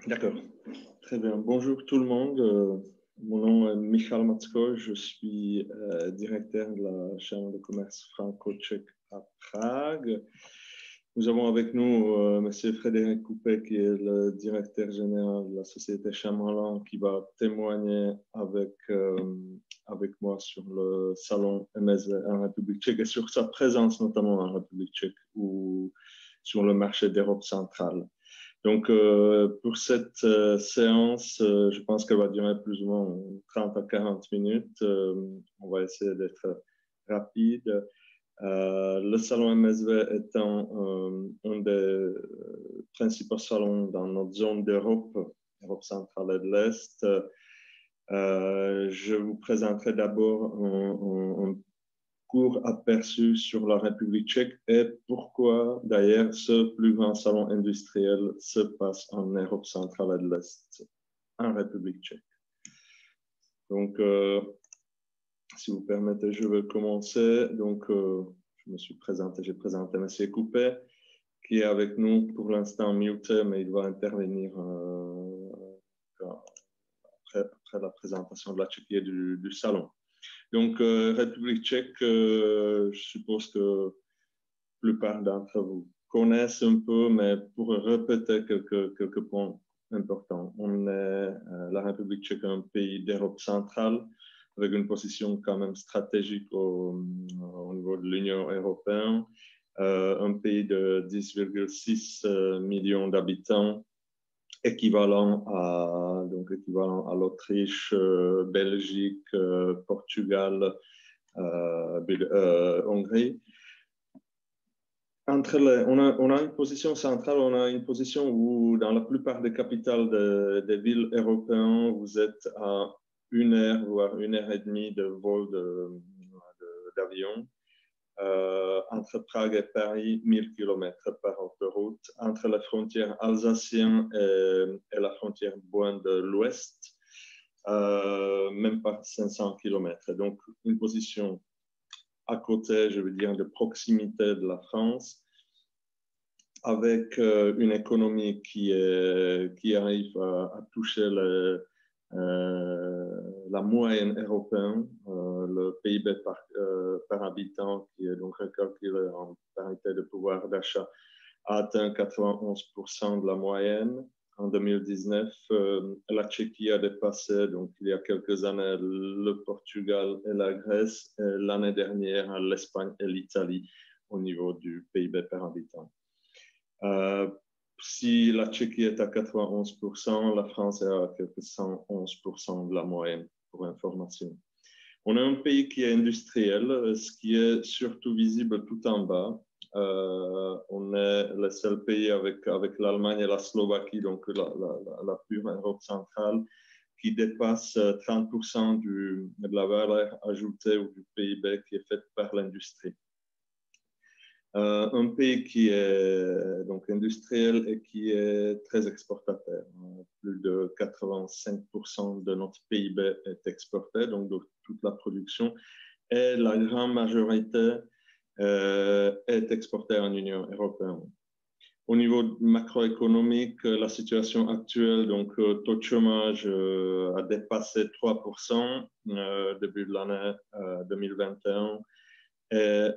D'accord, très bien. Bonjour tout le monde. Mon nom est Michal Matsko, je suis directeur de la Chambre de commerce franco-tchèque à Prague. Nous avons avec nous M. Frédéric Coupet, qui est le directeur général de la société Chamalan, qui va témoigner avec moi sur le salon MSV en République tchèque et sur sa présence notamment en République tchèque ou sur le marché d'Europe centrale. Donc, pour cette séance, je pense qu'elle va durer plus ou moins 30 à 40 minutes. On va essayer d'être rapide. Le salon MSV étant un des principaux salons dans notre zone d'Europe, Europe centrale et de l'Est, je vous présenterai d'abord un court aperçu sur la République tchèque et pourquoi d'ailleurs ce plus grand salon industriel se passe en Europe centrale et de l'Est, en République tchèque. Donc, si vous permettez, je vais commencer. Donc, j'ai présenté M. Coupet, qui est avec nous pour l'instant muté, mais il va intervenir après la présentation de la Tchéquie et du salon. Donc, République tchèque, je suppose que la plupart d'entre vous connaissent un peu, mais pour répéter quelques points importants. La République tchèque est un pays d'Europe centrale, avec une position quand même stratégique au niveau de l'Union européenne, un pays de 10,6 millions d'habitants, équivalent à l'Autriche, Belgique, Portugal, Hongrie. On a une position centrale, on a une position où dans la plupart des capitales des villes européennes, vous êtes à 1 heure, voire 1 heure et demie de vol d'avion. Entre Prague et Paris, 1000 km par autoroute. Entre la frontière alsacienne et la frontière boine de l'Ouest, même pas 500 km. Donc, une position à côté, je veux dire, de proximité de la France, avec une économie qui arrive à toucher la moyenne européenne, le PIB par habitant, qui est donc recalculé en parité de pouvoir d'achat, a atteint 91% de la moyenne. En 2019, la Tchéquie a dépassé, donc il y a quelques années, le Portugal et la Grèce, et l'année dernière, l'Espagne et l'Italie au niveau du PIB par habitant. Si la Tchéquie est à 91%, la France est à quelques 111% de la moyenne, pour information. On est un pays qui est industriel, ce qui est surtout visible tout en bas. On est le seul pays avec l'Allemagne et la Slovaquie, donc la pure Europe centrale, qui dépasse 30% de la valeur ajoutée ou du PIB qui est faite par l'industrie. Un pays qui est donc industriel et qui est très exportateur. Plus de 85% de notre PIB est exporté, donc de toute la production, et la grande majorité est exportée en Union européenne. Au niveau macroéconomique, la situation actuelle, donc taux de chômage a dépassé 3% début de l'année 2021. Et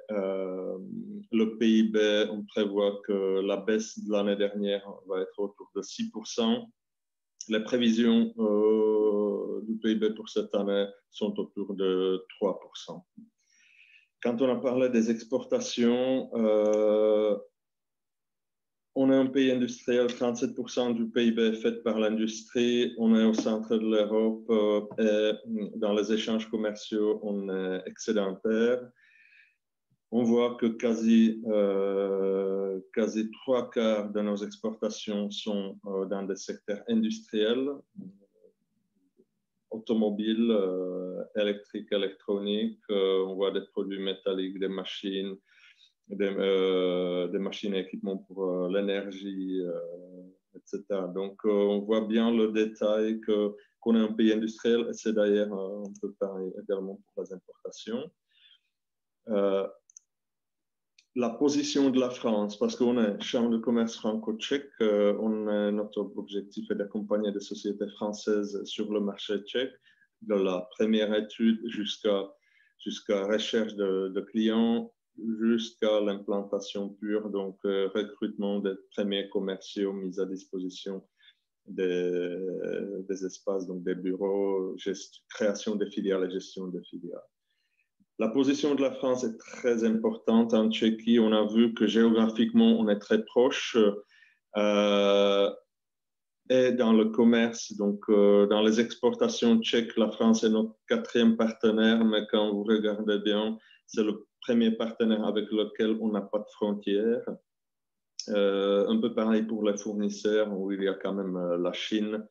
le PIB, on prévoit que la baisse de l'année dernière va être autour de 6%. Les prévisions du PIB pour cette année sont autour de 3%. Quand on a parlé des exportations, on est un pays industriel, 37% du PIB est fait par l'industrie. On est au centre de l'Europe et dans les échanges commerciaux, on est excédentaire. On voit que quasi 3/4 de nos exportations sont dans des secteurs industriels, automobiles, électriques, électroniques. On voit des produits métalliques, des machines et équipements pour l'énergie, etc. Donc, on voit bien le détail qu'on est un pays industriel. Et c'est d'ailleurs un peu pareil également pour les importations. la position de la France, parce qu'on est Chambre de commerce franco-tchèque, notre objectif est d'accompagner des sociétés françaises sur le marché tchèque, de la première étude jusqu'à recherche de clients, jusqu'à l'implantation pure, donc recrutement des premiers commerciaux, mise à disposition des espaces, donc des bureaux, création des filiales et gestion des filiales. La position de la France est très importante en Tchéquie. On a vu que géographiquement, on est très proche. Et dans le commerce, donc dans les exportations tchèques, la France est notre 4e partenaire, mais quand vous regardez bien, c'est le premier partenaire avec lequel on n'a pas de frontières. Un peu pareil pour les fournisseurs, où il y a quand même la Chine,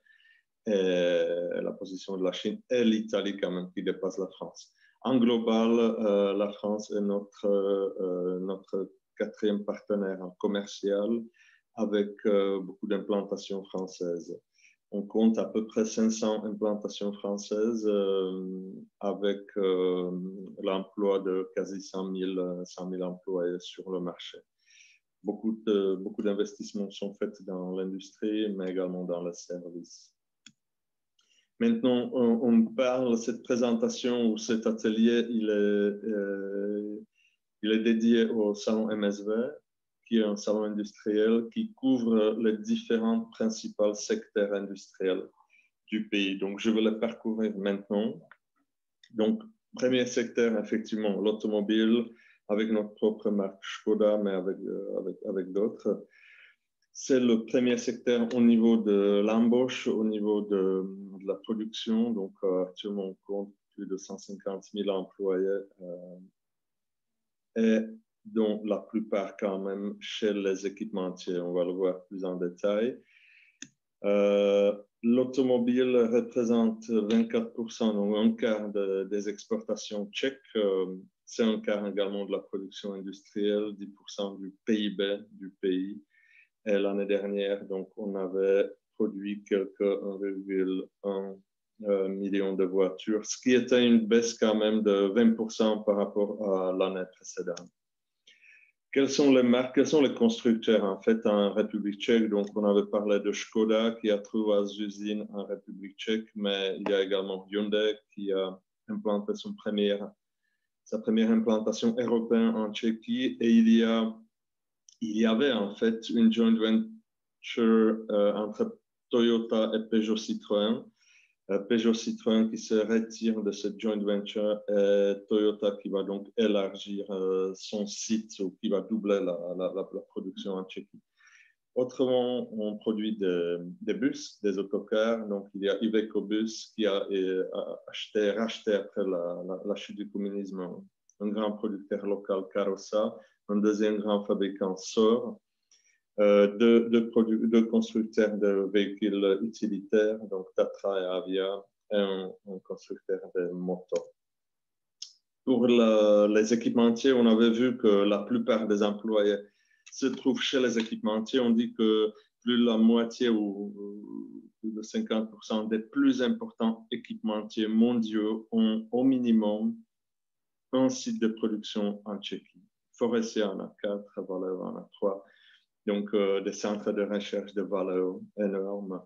et la position de la Chine, et l'Italie quand même qui dépasse la France. En global, la France est notre 4e partenaire commercial avec beaucoup d'implantations françaises. On compte à peu près 500 implantations françaises avec l'emploi de quasi 100 000 employés sur le marché. Beaucoup d'investissements sont faits dans l'industrie, mais également dans les services. Maintenant, on parle, cette présentation ou cet atelier, il est dédié au salon MSV, qui est un salon industriel qui couvre les différents principaux secteurs industriels du pays. Donc, je vais les parcourir maintenant. Donc, premier secteur, effectivement, l'automobile, avec notre propre marque Škoda, mais avec d'autres. C'est le premier secteur au niveau de l'embauche, au niveau de la production. Donc, actuellement, on compte plus de 150 000 employés et dont la plupart quand même chez les équipementiers. On va le voir plus en détail. L'automobile représente 24%, donc un quart des exportations tchèques. C'est un quart également de la production industrielle, 10% du PIB du pays. Et l'année dernière, donc, on avait produit quelques 1,1 million de voitures, ce qui était une baisse quand même de 20% par rapport à l'année précédente. Quelles sont les marques, quels sont les constructeurs en fait en République tchèque? Donc, on avait parlé de Škoda qui a 3 usines en République tchèque, mais il y a également Hyundai qui a implanté sa première implantation européenne en Tchéquie, et il y avait en fait une joint venture entre Toyota et Peugeot Citroën. Peugeot Citroën qui se retire de cette joint venture et Toyota qui va donc élargir son site ou qui va doubler la production en Tchéquie. Autrement, on produit des bus, des autocars. Donc, il y a Iveco Bus qui a racheté après la chute du communisme un grand producteur local, Karosa, un deuxième grand fabricant, SOR, deux constructeurs de véhicules utilitaires, donc Tatra et Avia, et un constructeur de motos. Pour les équipementiers, on avait vu que la plupart des employés se trouvent chez les équipementiers. On dit que plus de la moitié ou plus de 50% des plus importants équipementiers mondiaux ont au minimum un site de production en Tchéquie. Faurecia en a 4, Valeo en a 3. Donc, des centres de recherche de valeur énormes.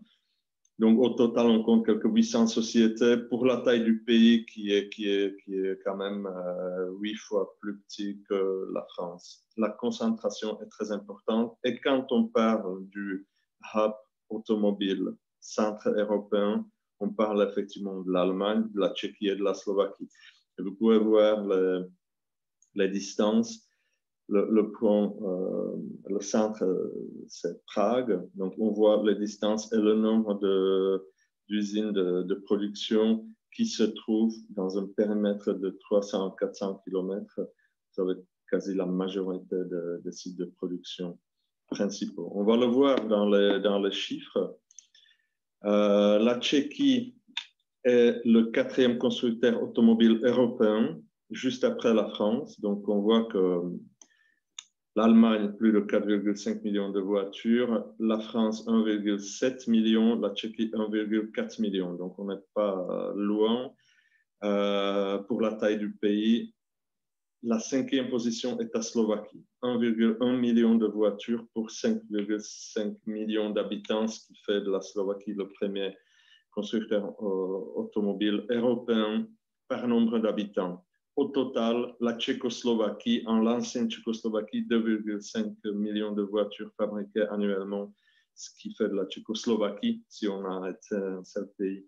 Donc, au total, on compte quelques 800 sociétés pour la taille du pays qui est quand même 8 fois plus petit que la France. La concentration est très importante. Et quand on parle du hub automobile centre européen, on parle effectivement de l'Allemagne, de la Tchéquie et de la Slovaquie. Et vous pouvez voir les distances. Le centre, c'est Prague. Donc, on voit les distances et le nombre d'usines de production qui se trouvent dans un périmètre de 300-400 km. Ça va être quasi la majorité des sites de production principaux. On va le voir dans les chiffres. La Tchéquie est le 4e constructeur automobile européen, juste après la France. Donc, on voit que l'Allemagne, plus de 4,5 millions de voitures. La France, 1,7 million. La Tchéquie, 1,4 million. Donc, on n'est pas loin pour la taille du pays. la 5e position est à Slovaquie. 1,1 million de voitures pour 5,5 millions d'habitants, ce qui fait de la Slovaquie le premier constructeur automobile européen par nombre d'habitants. Au total, la Tchécoslovaquie, en l'ancienne Tchécoslovaquie, 2,5 millions de voitures fabriquées annuellement, ce qui fait de la Tchécoslovaquie, si on arrête un seul pays,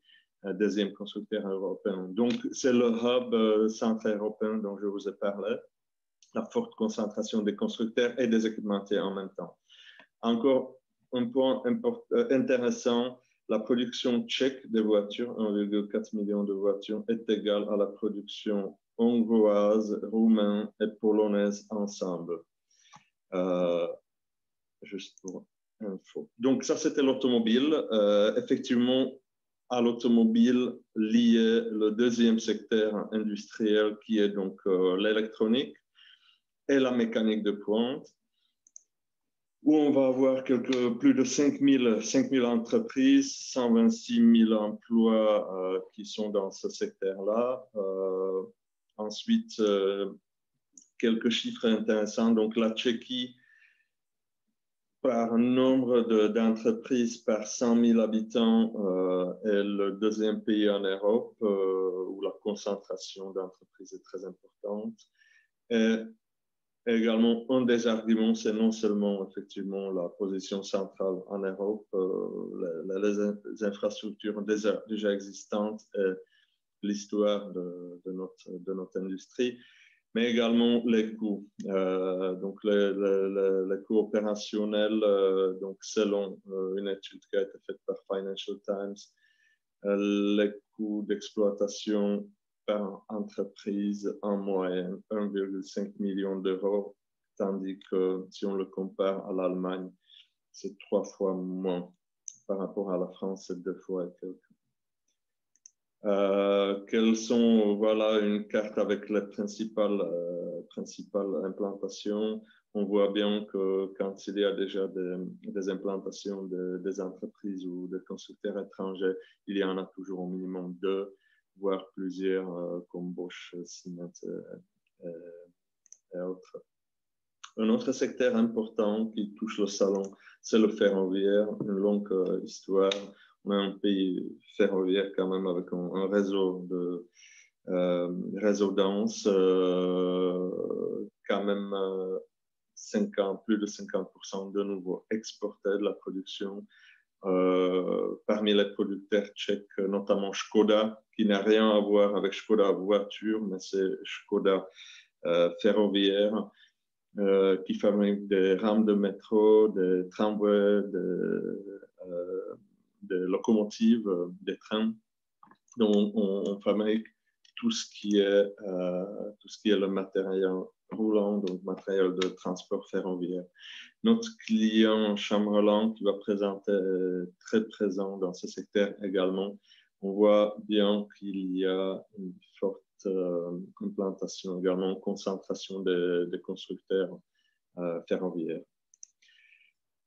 deuxième constructeur européen. Donc, c'est le hub centre-européen dont je vous ai parlé, la forte concentration des constructeurs et des équipementiers en même temps. Encore un point intéressant, la production tchèque des voitures, 1,4 million de voitures, est égale à la production hongroise, roumaine et polonaise ensemble. Juste pour info. Donc, ça, c'était l'automobile. Effectivement, à l'automobile lié le deuxième secteur industriel qui est donc l'électronique et la mécanique de pointe, où on va avoir plus de 5 000 entreprises, 126 000 emplois qui sont dans ce secteur-là. Ensuite, quelques chiffres intéressants. Donc, la Tchéquie, par nombre d'entreprises par 100 000 habitants, est le deuxième pays en Europe où la concentration d'entreprises est très importante. Et également, un des arguments, c'est non seulement effectivement la position centrale en Europe, les infrastructures déjà existantes et l'histoire de notre industrie, mais également les coûts. Donc, les coûts opérationnels, donc selon une étude qui a été faite par Financial Times, les coûts d'exploitation par entreprise en moyenne 1,5 million d'euros, tandis que si on le compare à l'Allemagne, c'est 3 fois moins. Par rapport à la France, c'est 2 fois et quelques. Quelles sont, voilà, une carte avec les principales implantations. On voit bien que quand il y a déjà des implantations des entreprises ou des constructeurs étrangers, il y en a toujours au minimum 2, voire plusieurs, comme Bosch, Siemens et autres. Un autre secteur important qui touche le salon, c'est le ferroviaire, une longue histoire. On a un pays ferroviaire quand même avec un réseau dense, quand même plus de 50% de nouveau exporté de la production. Parmi les producteurs tchèques, notamment Škoda, qui n'a rien à voir avec Škoda voiture, mais c'est Škoda ferroviaire, qui fabrique des rames de métro, des tramways, des locomotives, des trains. Donc, on fabrique tout ce qui est le matériel roulant, donc matériel de transport ferroviaire. Notre client Chamberlain, qui va présenter, très présent dans ce secteur également, on voit bien qu'il y a une forte implantation, également concentration des constructeurs ferroviaires.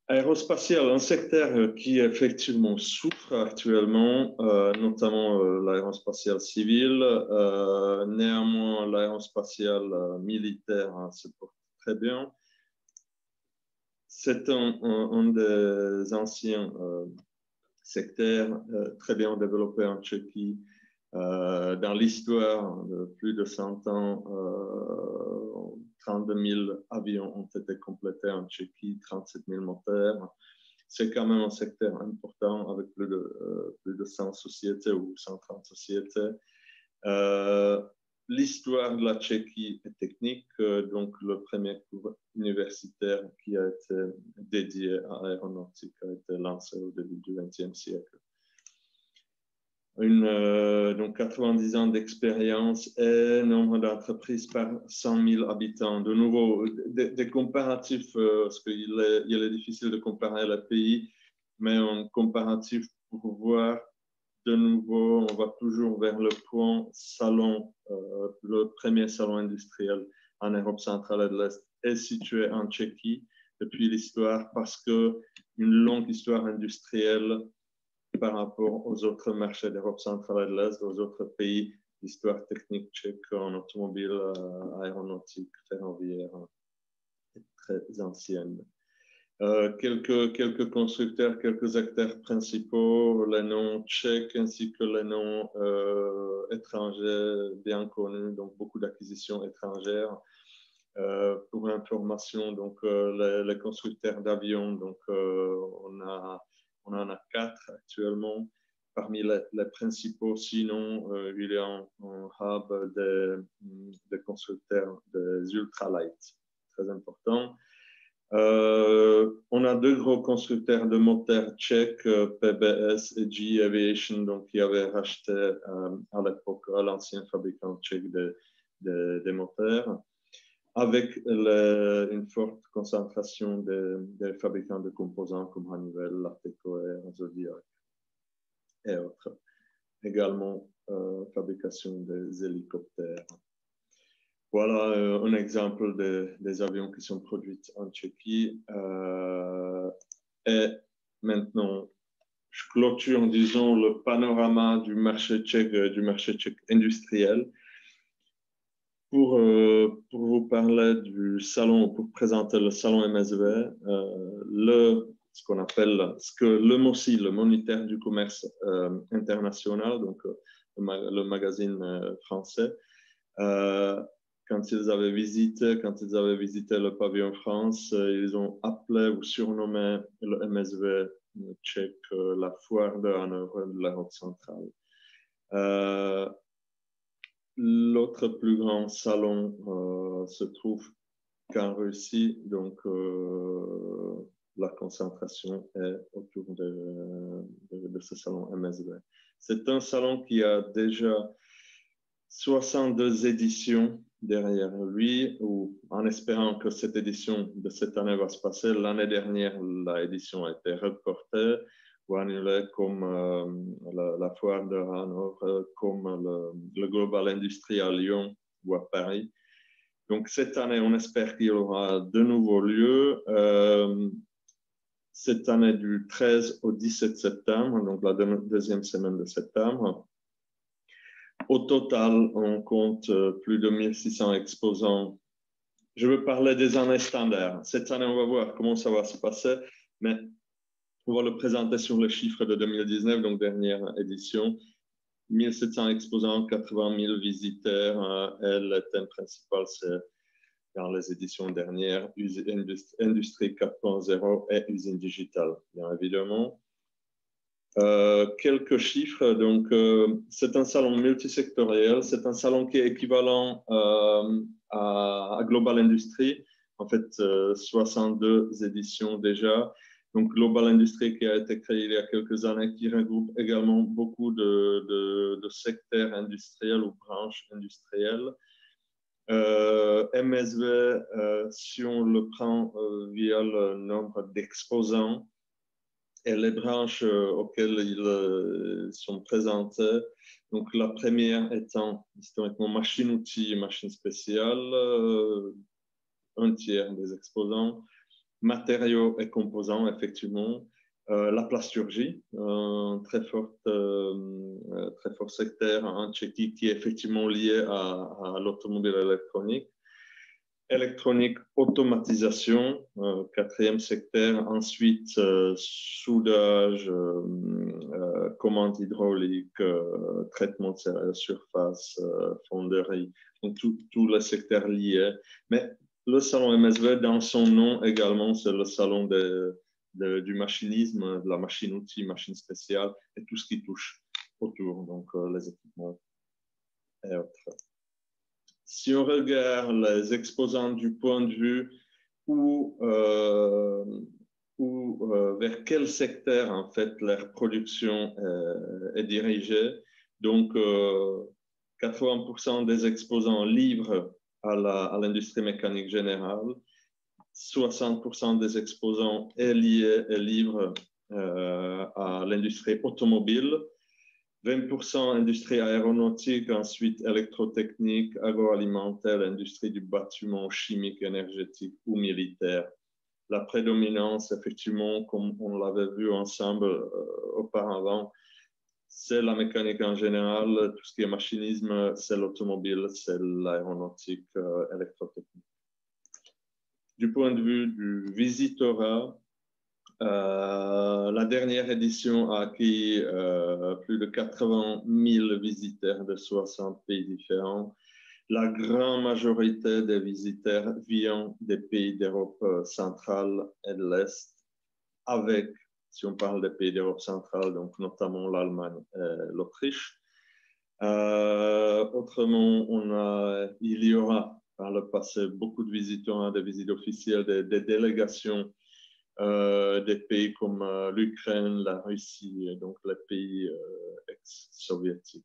Aérospatial, un secteur qui effectivement souffre actuellement, notamment l'aérospatial civil. Néanmoins, l'aérospatial militaire se porte très bien. C'est un des anciens secteurs très bien développés en Tchéquie. Dans l'histoire de plus de 100 ans, 32 000 avions ont été complétés en Tchéquie, 37 000 moteurs. C'est quand même un secteur important avec plus de 100 sociétés ou 130 sociétés. L'histoire de la Tchéquie est technique, donc le premier cours universitaire qui a été dédié à l'aéronautique a été lancé au début du XXe siècle. Donc 90 ans d'expérience et nombre d'entreprises par 100 000 habitants. De nouveau, des comparatifs, parce qu'il est difficile de comparer les pays, mais un comparatif pour voir de nouveau, on va toujours vers le point salon, le premier salon industriel en Europe centrale et de l'Est est situé en Tchéquie depuis l'histoire, parce qu'une longue histoire industrielle par rapport aux autres marchés d'Europe centrale et de l'Est, aux autres pays, l'histoire technique tchèque en automobile, aéronautique, ferroviaire est très ancienne. Quelques constructeurs, quelques acteurs principaux, les noms tchèques ainsi que les noms étrangers bien connus, donc beaucoup d'acquisitions étrangères. Pour information, donc les constructeurs d'avions, donc on en a 4 actuellement. Parmi les principaux, sinon, il y a un hub des constructeurs des ultralight, très important. On a 2 gros constructeurs de moteurs tchèques, PBS et GE Aviation, donc qui avaient racheté à l'époque l'ancien fabricant tchèque des moteurs, avec une forte concentration des fabricants de composants comme Honeywell, Lateco, Zodiac et autres. Également, fabrication des hélicoptères. Voilà un exemple des avions qui sont produits en Tchéquie. Et maintenant, je clôture, disons, le panorama du marché tchèque industriel. Pour vous parler du salon, pour présenter le salon MSV, ce qu'on appelle le MOCI, le Moniteur du commerce international, donc le magazine français, quand ils avaient visité le pavillon France, ils ont appelé ou surnommé le MSV tchèque la foire de Hanovre de l'Europe centrale. L'autre plus grand salon se trouve qu'en Russie, donc la concentration est autour de ce salon MSV. C'est un salon qui a déjà 62 éditions derrière lui, ou en espérant que cette édition de cette année va se passer. L'année dernière, l'édition a été reportée ou annulée, comme la foire de Hanovre, comme le Global Industrie à Lyon ou à Paris. Donc cette année, on espère qu'il y aura de nouveaux lieux. Cette année du 13 au 17 septembre, donc la deuxième semaine de septembre. Au total, on compte plus de 1600 exposants. Je veux parler des années standards. Cette année, on va voir comment ça va se passer, mais on va le présenter sur les chiffres de 2019, donc dernière édition. 1700 exposants, 80 000 visiteurs, et le thème principal, c'est dans les éditions dernières, Industrie 4.0 et usine digitale, bien évidemment. Quelques chiffres. Donc, c'est un salon multisectoriel. C'est un salon qui est équivalent à Global Industry. En fait, 62 éditions déjà. Donc, Global Industry qui a été créé il y a quelques années, qui regroupe également beaucoup de secteurs industriels ou branches industrielles. MSV, si on le prend via le nombre d'exposants, et les branches auxquelles ils sont présentés. Donc, la première étant historiquement machine-outils et machines spéciales, un tiers des exposants, matériaux et composants, effectivement, la plasturgie, un très fort secteur en Tchéquie qui est effectivement lié à l'automobile électronique. Électronique, automatisation, quatrième secteur. Ensuite, soudage, commande hydraulique, traitement de surface, fonderie, donc tous les secteurs liés. Mais le salon MSV, dans son nom également, c'est le salon du machinisme, de la machine-outil, machine spéciale et tout ce qui touche autour, donc les équipements et autres. Si on regarde les exposants du point de vue vers quel secteur en fait leur production est dirigée, donc 80% des exposants livrent à l'industrie mécanique générale, 60% des exposants est livrent à l'industrie automobile, 20% industrie aéronautique, ensuite électrotechnique, agroalimentaire, industrie du bâtiment, chimique, énergétique ou militaire. La prédominance, effectivement, comme on l'avait vu ensemble auparavant, c'est la mécanique en général, tout ce qui est machinisme, c'est l'automobile, c'est l'aéronautique, électrotechnique. Du point de vue du visitorat, la dernière édition a accueilli plus de 80 000 visiteurs de 60 pays différents. La grande majorité des visiteurs viennent des pays d'Europe centrale et de l'Est, avec, si on parle des pays d'Europe centrale, donc notamment l'Allemagne et l'Autriche. Autrement, il y aura par le passé beaucoup de visiteurs, des visites officielles, des délégations des pays comme l'Ukraine, la Russie, donc les pays ex-soviétiques.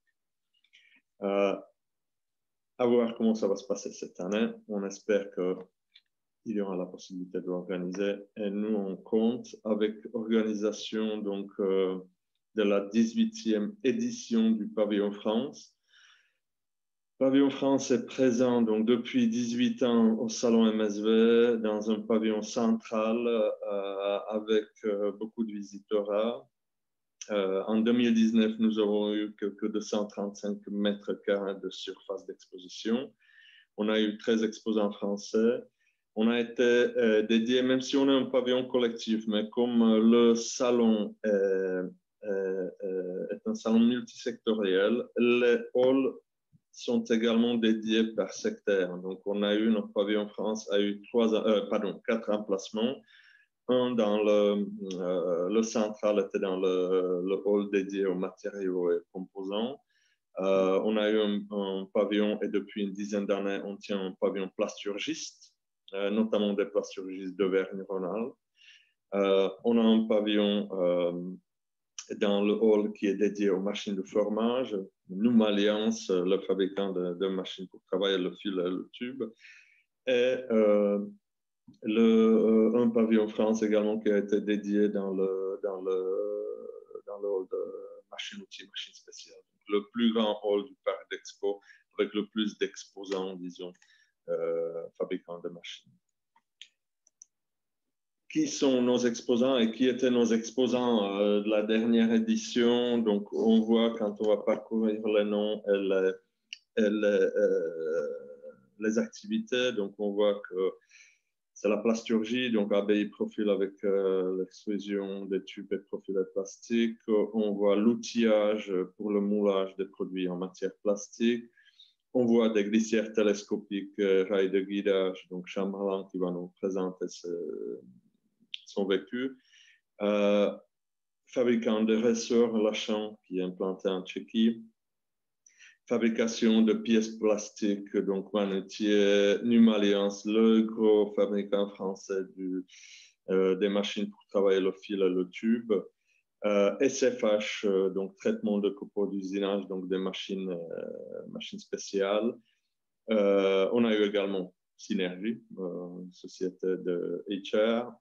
À voir comment ça va se passer cette année. On espère qu'il y aura la possibilité de l'organiser. Et nous, on compte avec l'organisation donc, de la 18e édition du Pavillon France. Pavillon France est présent donc, depuis 18 ans au Salon MSV dans un pavillon central avec beaucoup de visiteurs. En 2019, nous avons eu quelques 235 mètres carrés de surface d'exposition. On a eu 13 exposants français. On a été dédié, même si on est un pavillon collectif, mais comme le salon est un salon multisectoriel, les halls sont également dédiés par secteur. Donc, on a eu, notre pavillon France a eu 4 emplacements. Un dans le central était dans le hall dédié aux matériaux et composants. On a eu un pavillon et depuis une dizaine d'années, on tient un pavillon plasturgiste, notamment des plasturgistes d'Auvergne-Rhône-Alpes. On a un pavillon dans le hall qui est dédié aux machines de formage. Noum Alliance, le fabricant de machines pour travailler le fil et le tube. Et un pavillon France également qui a été dédié dans le hall de machines-outils, machines spéciales. Le plus grand hall du parc d'expo avec le plus d'exposants, disons, fabricants de machines. Qui sont nos exposants et qui étaient nos exposants de la dernière édition? Donc, on voit quand on va parcourir les noms et les activités. Donc, on voit que c'est la plasturgie, donc ABI profil avec l'extrusion des tubes et profilés plastiques. On voit l'outillage pour le moulage des produits en matière plastique. On voit des glissières télescopiques, rails de guidage, donc Chamberlain qui va nous présenter son vécu. Fabricant de ressorts, Lachan qui est implanté en Tchéquie. Fabrication de pièces plastiques, donc Manetier, Noum Alliance, le gros fabricant français des machines pour travailler le fil et le tube. SFH, donc traitement de copeaux d'usinage, donc des machines spéciales. On a eu également Synergie, société de HR.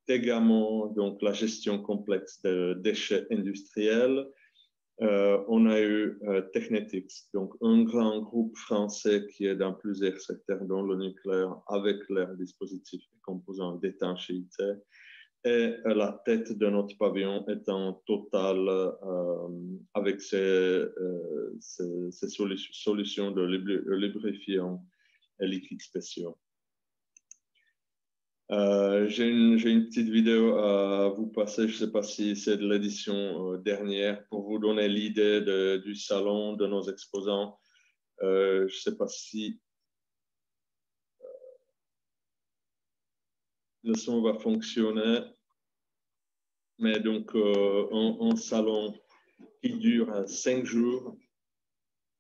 Également, donc la gestion complexe de déchets industriels. On a eu Technetics, donc un grand groupe français qui est dans plusieurs secteurs, dont le nucléaire, avec leurs dispositifs et composants d'étanchéité. Et la tête de notre pavillon est en total avec ses solutions de lubrifiants et liquides spéciaux. J'ai une petite vidéo à vous passer, je ne sais pas si c'est de l'édition dernière, pour vous donner l'idée du salon, de nos exposants. Je ne sais pas si le son va fonctionner, mais donc un salon qui dure 5 jours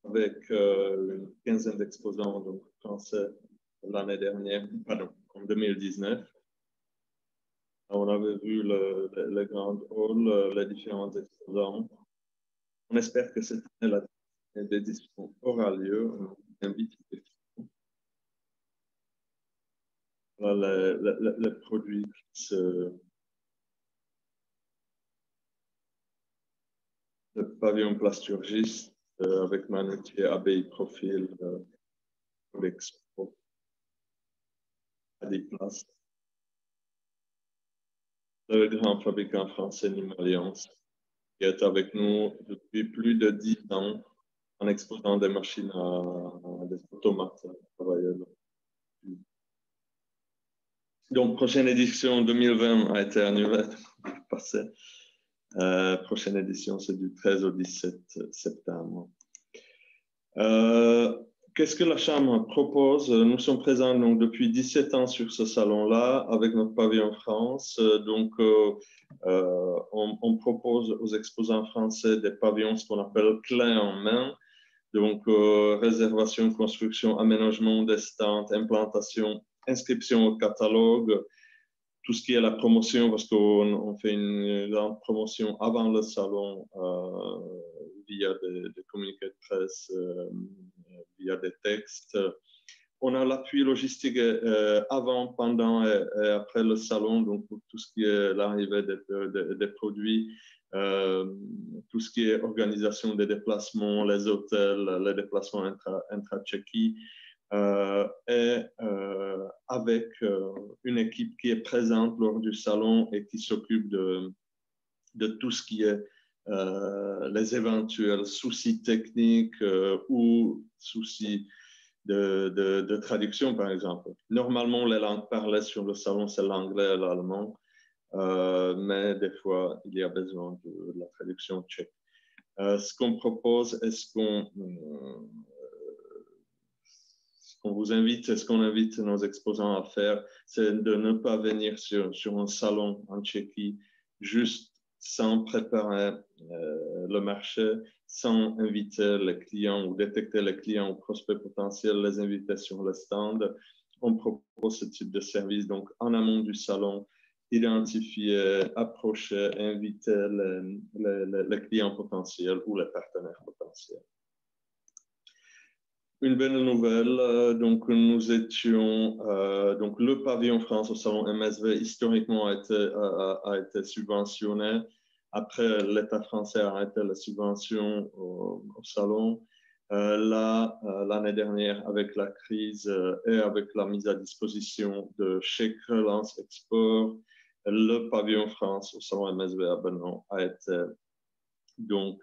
avec une quinzaine d'exposants donc français l'année dernière, pardon, en 2019. On avait vu le grand hall, les différents exposants. On espère que cette année, l'édition aura lieu. On invite les questions. Voilà les produits le pavillon plasturgiste avec Manetier, ABI Profil, Expo, Adiplas. Le grand fabricant français Noum Alliance qui est avec nous depuis plus de 10 ans en exposant des machines des automates travailleurs. Donc, prochaine édition 2020 a été annulée. Prochaine édition, c'est du 13 au 17 septembre. Qu'est-ce que la Chambre propose? Nous sommes présents donc, depuis 17 ans sur ce salon-là avec notre pavillon France. On propose aux exposants français des pavillons, ce qu'on appelle clés en main. Donc, réservation, construction, aménagement des stands, implantation, inscription au catalogue, tout ce qui est la promotion, parce qu'on fait une grande promotion avant le salon via des communiqués de presse, via des textes. On a l'appui logistique avant, pendant et après le salon, donc pour tout ce qui est l'arrivée des produits, tout ce qui est organisation des déplacements, les hôtels, les déplacements intra-Tchéquie, avec une équipe qui est présente lors du salon et qui s'occupe de tout ce qui est les éventuels soucis techniques ou soucis de traduction, par exemple. Normalement, les langues parlées sur le salon, c'est l'anglais et l'allemand, mais des fois, il y a besoin de la traduction tchèque. Ce qu'on propose est ce qu'on vous invite, ce qu'on invite nos exposants à faire, c'est de ne pas venir sur un salon en Tchéquie juste sans préparer le marché, sans inviter les clients ou détecter les clients ou prospects potentiels, les inviter sur le stand. On propose ce type de service donc en amont du salon, identifier, approcher, inviter les clients potentiels ou les partenaires potentiels. Une belle nouvelle, donc nous étions, donc le pavillon France au salon MSV historiquement a été subventionné. Après, l'État français a arrêté la subvention au salon. L'année dernière, avec la crise et avec la mise à disposition de chèques relance export, le pavillon France au salon MSV à Benon a été donc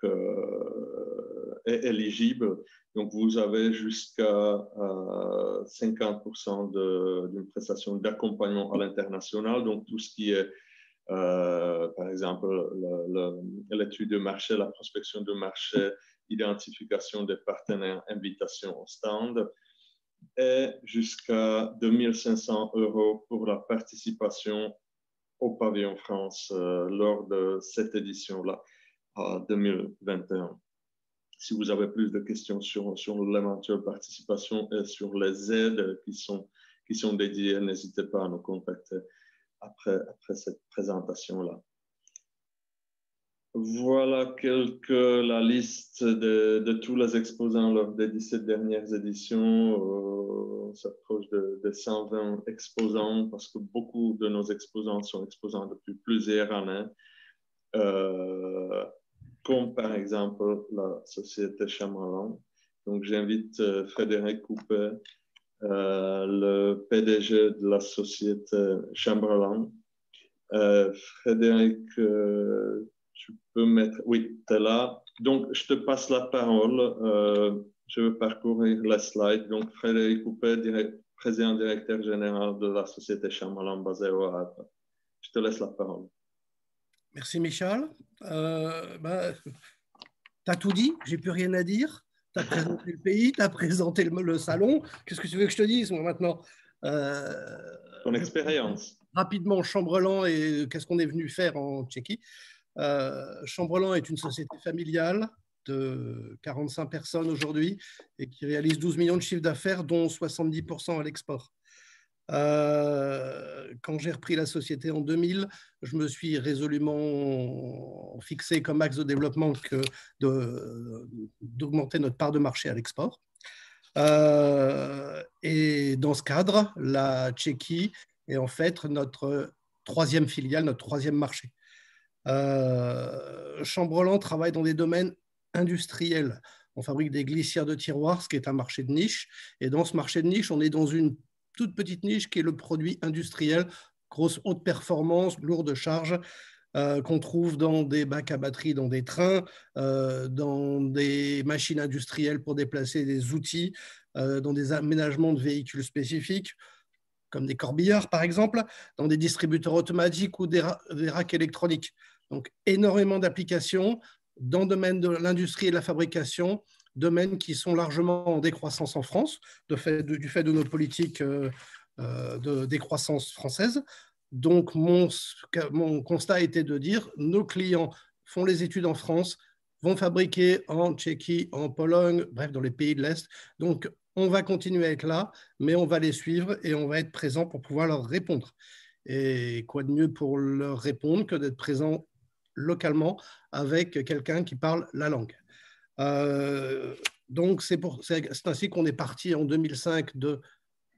éligible. Donc, vous avez jusqu'à 50% d'une prestation d'accompagnement à l'international. Donc, tout ce qui est, par exemple, l'étude de marché, la prospection de marché, identification des partenaires, invitation au stand, et jusqu'à 2 500 € pour la participation au pavillon France lors de cette édition-là, en 2021. Si vous avez plus de questions sur l'éventuelle participation et sur les aides qui sont dédiées, n'hésitez pas à nous contacter après cette présentation-là. Voilà la liste de tous les exposants lors des 17 dernières éditions. On s'approche de 120 exposants parce que beaucoup de nos exposants sont exposants depuis plusieurs années. Comme par exemple la société Chambrelon. Donc, j'invite Frédéric Coupet, le PDG de la société Chambrelon. Frédéric, tu peux mettre... Oui, tu es là. Donc, je te passe la parole. Je vais parcourir les slides. Donc, Frédéric Coupet, président directeur général de la société Chambrelon basée au Havre. Je te laisse la parole. Merci Michel. Tu as tout dit, j'ai plus rien à dire. Tu as présenté le pays, tu as présenté le salon. Qu'est-ce que tu veux que je te dise moi, maintenant Ton expérience. Rapidement, Chambrelon et qu'est-ce qu'on est venu faire en Tchéquie. Chambrelon est une société familiale de 45 personnes aujourd'hui et qui réalise 12 millions de chiffres d'affaires, dont 70% à l'export. Quand j'ai repris la société en 2000, je me suis résolument fixé comme axe de développement d'augmenter notre part de marché à l'export. Et dans ce cadre, la Tchéquie est en fait notre troisième filiale, notre troisième marché. Chambrelon travaille dans des domaines industriels. On fabrique des glissières de tiroirs, ce qui est un marché de niche. Et dans ce marché de niche, on est dans une toute petite niche qui est le produit industriel, grosse haute performance, lourde charge, qu'on trouve dans des bacs à batterie, dans des trains, dans des machines industrielles pour déplacer des outils, dans des aménagements de véhicules spécifiques, comme des corbillards par exemple, dans des distributeurs automatiques ou des racks électroniques. Donc énormément d'applications dans le domaine de l'industrie et de la fabrication, domaines qui sont largement en décroissance en France, du fait de nos politiques de décroissance française. Donc mon constat était de dire, nos clients font les études en France, vont fabriquer en Tchéquie, en Pologne, bref, dans les pays de l'Est. Donc, on va continuer à être là, mais on va les suivre et on va être présent pour pouvoir leur répondre. Et quoi de mieux pour leur répondre que d'être présent localement avec quelqu'un qui parle la langue. Donc, c'est ainsi qu'on est parti en 2005 de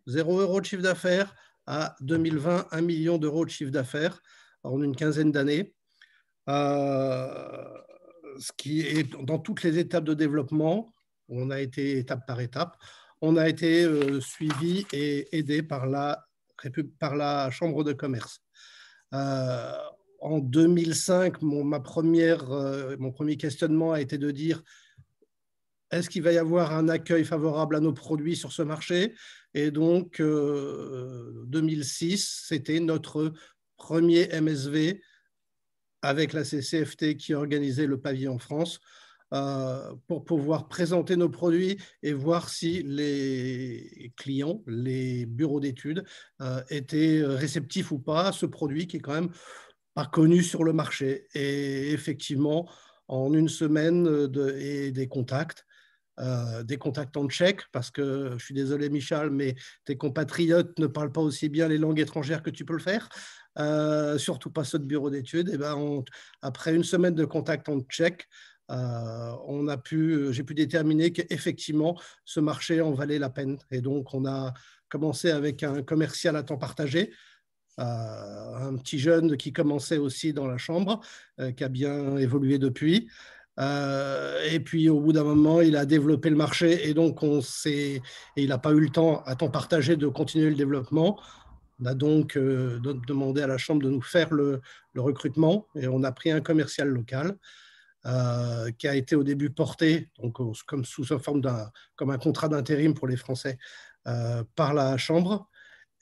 0 € de chiffre d'affaires à 2020, 1 million d'euros de chiffre d'affaires en une quinzaine d'années. Ce qui est dans toutes les étapes de développement, on a été étape par étape, on a été suivi et aidé par la Chambre de commerce. En 2005, mon premier questionnement a été de dire, est-ce qu'il va y avoir un accueil favorable à nos produits sur ce marché? Et donc, 2006, c'était notre premier MSV avec la CCFT qui organisait le pavillon en France pour pouvoir présenter nos produits et voir si les clients, les bureaux d'études étaient réceptifs ou pas à ce produit qui est quand même pas connu sur le marché. Et effectivement, en une semaine et des contacts en tchèque, parce que je suis désolé Michal, mais tes compatriotes ne parlent pas aussi bien les langues étrangères que tu peux le faire, surtout pas ceux de bureau d'études. Et ben, après une semaine de contact en tchèque, j'ai pu déterminer qu'effectivement, ce marché en valait la peine. Et donc, on a commencé avec un commercial à temps partagé, un petit jeune qui commençait aussi dans la chambre, qui a bien évolué depuis. Et puis au bout d'un moment, il a développé le marché et donc il n'a pas eu le temps à temps partagé de continuer le développement. On a donc demandé à la Chambre de nous faire le recrutement et on a pris un commercial local qui a été au début porté donc, comme sous forme comme un contrat d'intérim pour les Français par la Chambre.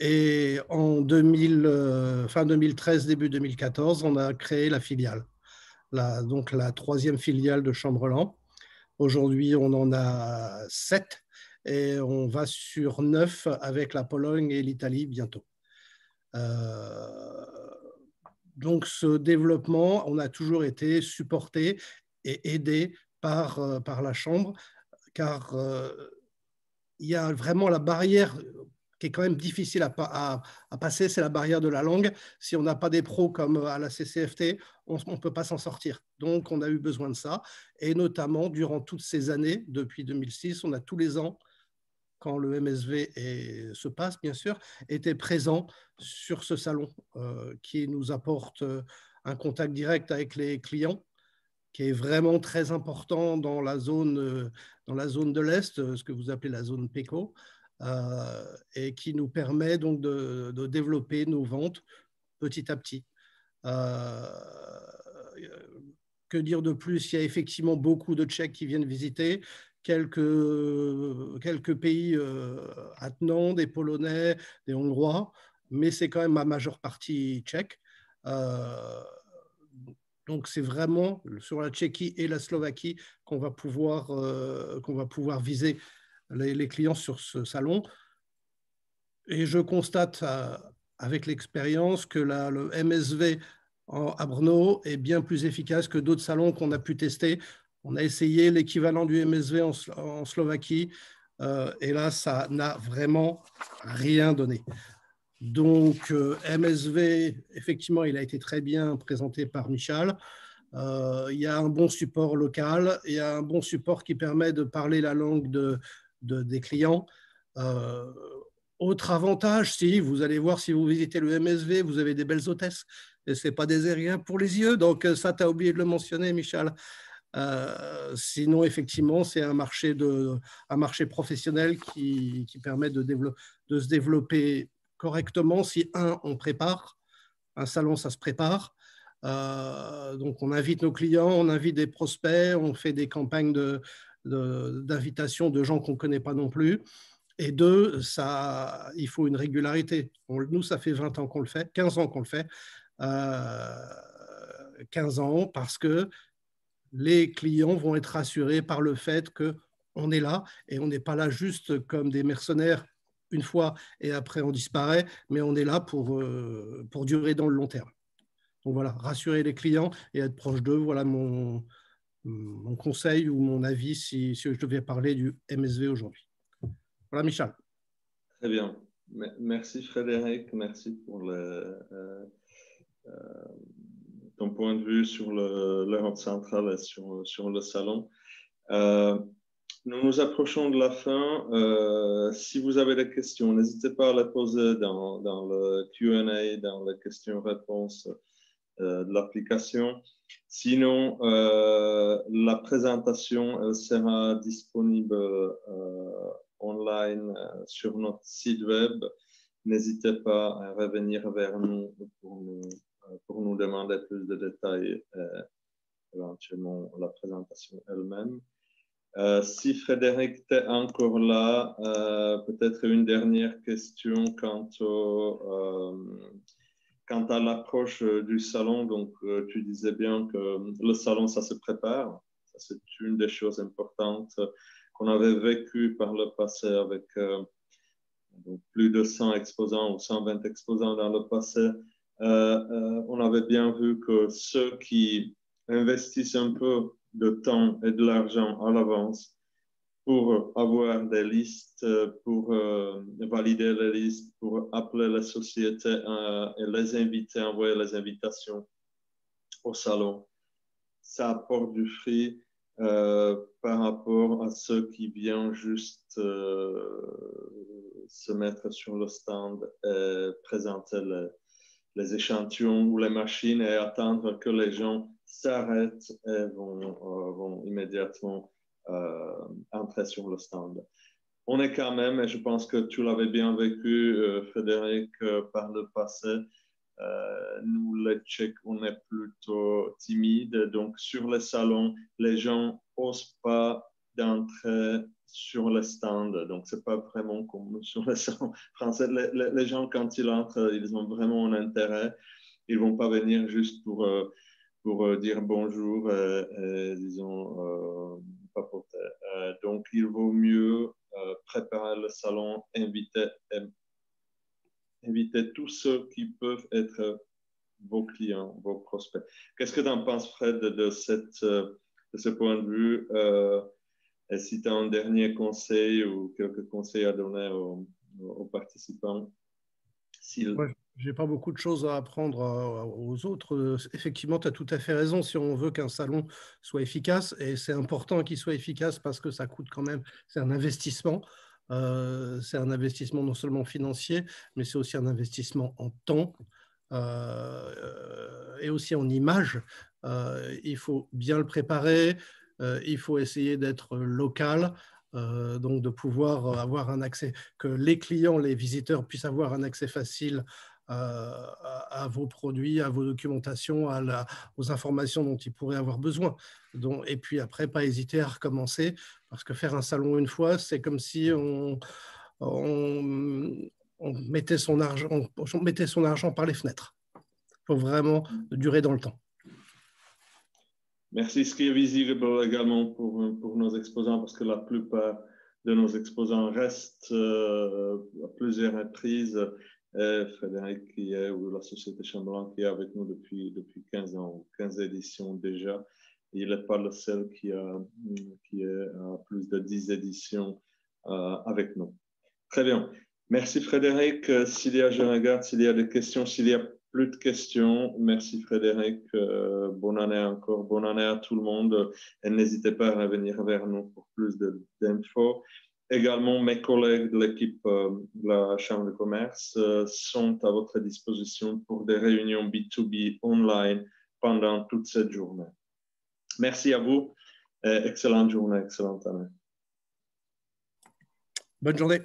Et en fin 2013, début 2014, on a créé la filiale. Donc la troisième filiale de Chambrelan. Aujourd'hui, on en a 7 et on va sur 9 avec la Pologne et l'Italie bientôt. Donc ce développement, on a toujours été supporté et aidé par la Chambre, car il y a vraiment la barrière qui est quand même difficile à passer, c'est la barrière de la langue. Si on n'a pas des pros comme à la CCFT, on ne peut pas s'en sortir. Donc, on a eu besoin de ça. Et notamment, durant toutes ces années, depuis 2006, on a tous les ans, quand le MSV se passe, bien sûr, été présent sur ce salon qui nous apporte un contact direct avec les clients, qui est vraiment très important dans la zone de l'Est, ce que vous appelez la zone PECO, et qui nous permet donc de développer nos ventes petit à petit. Que dire de plus? Il y a effectivement beaucoup de Tchèques qui viennent visiter, quelques pays attenants, des Polonais, des Hongrois, mais c'est quand même ma majeure partie tchèque. Donc, c'est vraiment sur la Tchéquie et la Slovaquie qu'on va pouvoir viser les clients sur ce salon. Et je constate avec l'expérience que le MSV à Brno est bien plus efficace que d'autres salons qu'on a pu tester. On a essayé l'équivalent du MSV en Slovaquie et là, ça n'a vraiment rien donné. Donc, MSV, effectivement, il a été très bien présenté par Michal. Il y a un bon support local, il y a un bon support qui permet de parler la langue des clients. Autre avantage, si vous allez voir, si vous visitez le MSV, vous avez des belles hôtesses et ce n'est pas des aériens pour les yeux. Donc, ça, tu as oublié de le mentionner, Michal. Sinon, effectivement, c'est un marché professionnel qui permet de se développer correctement. Si on prépare, un salon, ça se prépare. Donc, on invite nos clients, on invite des prospects, on fait des campagnes d'invitation de gens qu'on ne connaît pas non plus. Et deux, il faut une régularité. Nous, ça fait 20 ans qu'on le fait, 15 ans qu'on le fait. 15 ans parce que les clients vont être rassurés par le fait qu'on est là et on n'est pas là juste comme des mercenaires une fois et après on disparaît, mais on est là pour durer dans le long terme. Donc voilà, rassurer les clients et être proche d'eux, voilà mon conseil ou mon avis si je devais parler du MSV aujourd'hui. Voilà, Michel. Très bien. Merci Frédéric, merci pour ton point de vue sur l'Europe centrale et sur le salon. Nous nous approchons de la fin. Si vous avez des questions, n'hésitez pas à les poser dans le Q&A, dans les questions-réponses de l'application. Sinon, la présentation elle sera disponible online sur notre site web. N'hésitez pas à revenir vers nous pour nous demander plus de détails, éventuellement la présentation elle-même. Si Frédéric est encore là, peut-être une dernière question quant à l'approche du salon. Donc, tu disais bien que le salon, ça se prépare. Ça, c'est une des choses importantes qu'on avait vécues par le passé avec donc plus de 100 exposants ou 120 exposants dans le passé. On avait bien vu que ceux qui investissent un peu de temps et de l'argent à l'avance pour avoir des listes, pour valider les listes, pour appeler les sociétés et les inviter, envoyer les invitations au salon, ça apporte du fruit par rapport à ceux qui viennent juste se mettre sur le stand et présenter les échantillons ou les machines et attendre que les gens s'arrêtent et vont immédiatement entrer sur le stand. On est quand même, et je pense que tu l'avais bien vécu, Frédéric, par le passé, nous, les Tchèques, on est plutôt timides. Donc, sur les salons, les gens n'osent pas d'entrer sur les stands. Donc, ce n'est pas vraiment comme sur les salons français. Les gens, quand ils entrent, ils ont vraiment un intérêt. Ils ne vont pas venir juste pour dire bonjour et disons, papoter. Donc, il vaut mieux préparer le salon, inviter tous ceux qui peuvent être vos clients, vos prospects. Qu'est-ce que tu en penses, Fred, de ce point de vue? Et si tu as un dernier conseil ou quelques conseils à donner aux participants? Ouais, je n'ai pas beaucoup de choses à apprendre aux autres. Effectivement, tu as tout à fait raison. Si on veut qu'un salon soit efficace, et c'est important qu'il soit efficace parce que ça coûte quand même, c'est un investissement. C'est un investissement non seulement financier, mais c'est aussi un investissement en temps et aussi en image. Il faut bien le préparer, il faut essayer d'être local. Donc de pouvoir avoir un accès, que les clients, les visiteurs puissent avoir un accès facile à vos produits, à vos documentations, aux informations dont ils pourraient avoir besoin. Donc, et puis après, pas hésiter à recommencer, parce que faire un salon une fois, c'est comme si on mettait son argent par les fenêtres. Il faut vraiment durer dans le temps. Merci. Ce qui est visible également pour nos exposants, parce que la plupart de nos exposants restent à plusieurs reprises. Frédéric qui est, ou la Société Chambellan qui est avec nous depuis 15 ans, 15 éditions déjà. Il n'est pas le seul qui est à plus de 10 éditions avec nous. Très bien. Merci Frédéric. Je regarde s'il y a des questions. S'il y a plus de questions, merci Frédéric. Bonne année encore. Bonne année à tout le monde. Et n'hésitez pas à revenir vers nous pour plus d'infos. Également, mes collègues de l'équipe de la Chambre de commerce sont à votre disposition pour des réunions B2B online pendant toute cette journée. Merci à vous. Excellente journée, excellente année. Bonne journée.